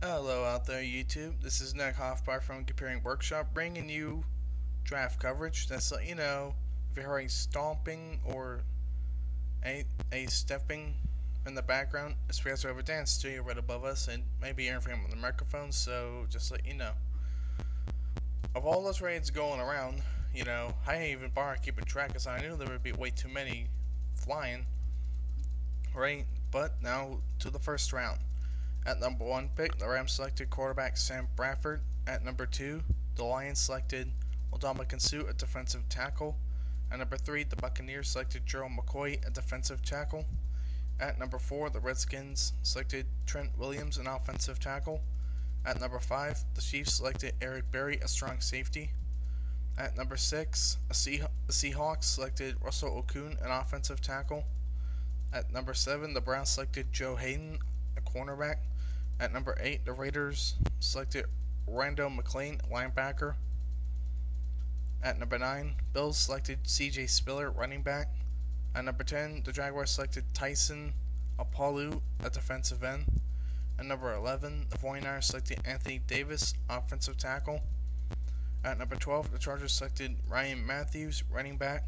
Hello out there, YouTube. This is Nick Hoffbar from Comparing Workshop, bringing you draft coverage that's let you know if you're hearing stomping or a stepping in the background. It's because we have a dance studio right above us, and maybe you're interfering with the microphone. So just let you know. Of all those raids going around, I ain't even bother keeping track because I knew there would be way too many flying. Right, but now to the first round. At number 1 pick, the Rams selected quarterback Sam Bradford. At number 2, the Lions selected Ndamukong Suh at defensive tackle. At number 3, the Buccaneers selected Gerald McCoy at defensive tackle. At number 4, the Redskins selected Trent Williams, an offensive tackle. At number 5, the Chiefs selected Eric Berry, a strong safety. At number 6, the Seahawks selected Russell Okung, an offensive tackle. At number 7, the Browns selected Joe Hayden, a cornerback. At number 8, the Raiders selected Randall McClain, linebacker. At number 9, Bills selected CJ Spiller, running back. At number 10, the Jaguars selected Tyson Apalu, a defensive end. At number 11, the 49ers selected Anthony Davis, offensive tackle. At number 12, the Chargers selected Ryan Matthews, running back.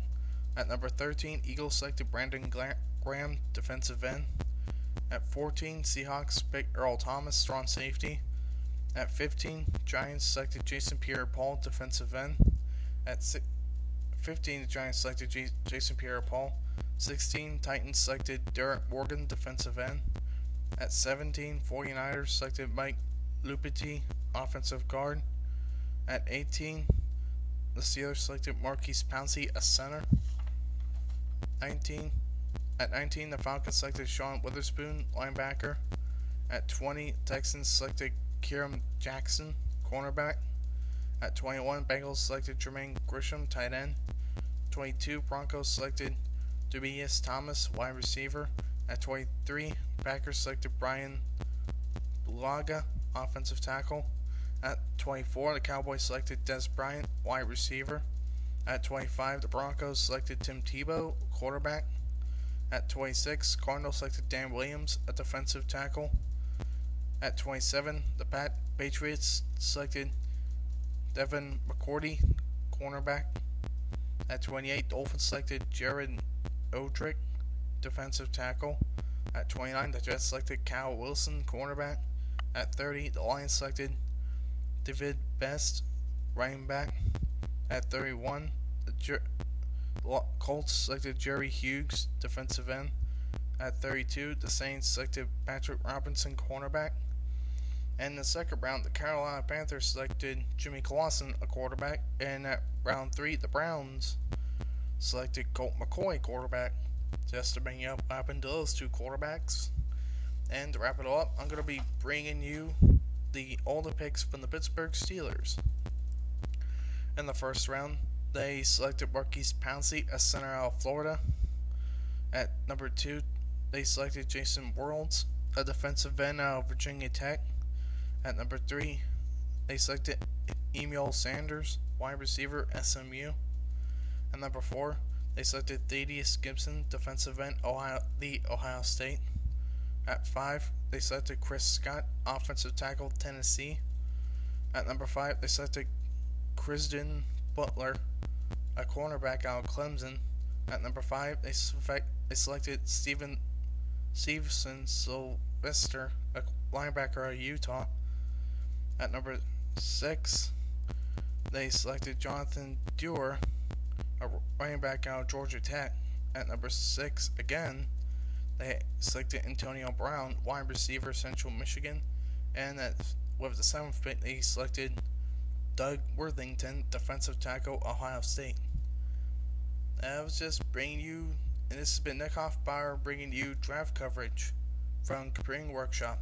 At number 13, Eagles selected Brandon Graham, defensive end. At 14, Seahawks picked Earl Thomas, strong safety. At 15, Giants selected Jason Pierre-Paul, defensive end. At 15, the Giants selected Jason Pierre-Paul. 16, Titans selected Derek Morgan, defensive end. At 17, 49ers selected Mike Lupiti, offensive guard. At 18, the Steelers selected Marquise Pouncey, a center. At 19, the Falcons selected Sean Witherspoon, linebacker. At 20, Texans selected Kieran Jackson, cornerback. At 21, Bengals selected Jermaine Grisham, tight end. 22, Broncos selected Tobias Thomas, wide receiver. At 23, Packers selected Brian Bulaga, offensive tackle. At 24, the Cowboys selected Dez Bryant, wide receiver. At 25, the Broncos selected Tim Tebow, quarterback. At 26, Cardinals selected Dan Williams, a defensive tackle. At 27, the Patriots selected Devin McCourty, cornerback. At 28, Dolphins selected Jared Odrick, defensive tackle. At 29, the Jets selected Cal Wilson, cornerback. At 30, the Lions selected David Best, running back. At 31, the Colts selected Jerry Hughes, defensive end. At 32, the Saints selected Patrick Robinson, cornerback. And in the second round, the Carolina Panthers selected Jimmy Clausen, a quarterback. And at round 3, the Browns selected Colt McCoy, quarterback. Just to bring you up what happened to those two quarterbacks. And to wrap it all up, I'm going to be bringing you all the picks from the Pittsburgh Steelers. In the first round, they selected Marquise Pouncey, a center out of Florida. At number 2, they selected Jason Worilds, a defensive end out of Virginia Tech. At number 3, they selected Emil Sanders, wide receiver, SMU. At number 4, they selected Thaddeus Gibson, defensive end, Ohio State. At 5, they selected Chris Scott, offensive tackle, Tennessee. At number 5, they selected Christian Butler, a cornerback out of Clemson. At number 5, they selected Stevenson Sylvester, a linebacker out of Utah. At number 6, they selected Jonathan Dewar, a running back out of Georgia Tech. At number 6, again, they selected Antonio Brown, wide receiver, Central Michigan. And with the 7th pick, they selected Doug Worthington, defensive tackle, Ohio State. I was just bringing you, and this has been Nick Hoffbauer bringing you draft coverage from Comparing Workshop.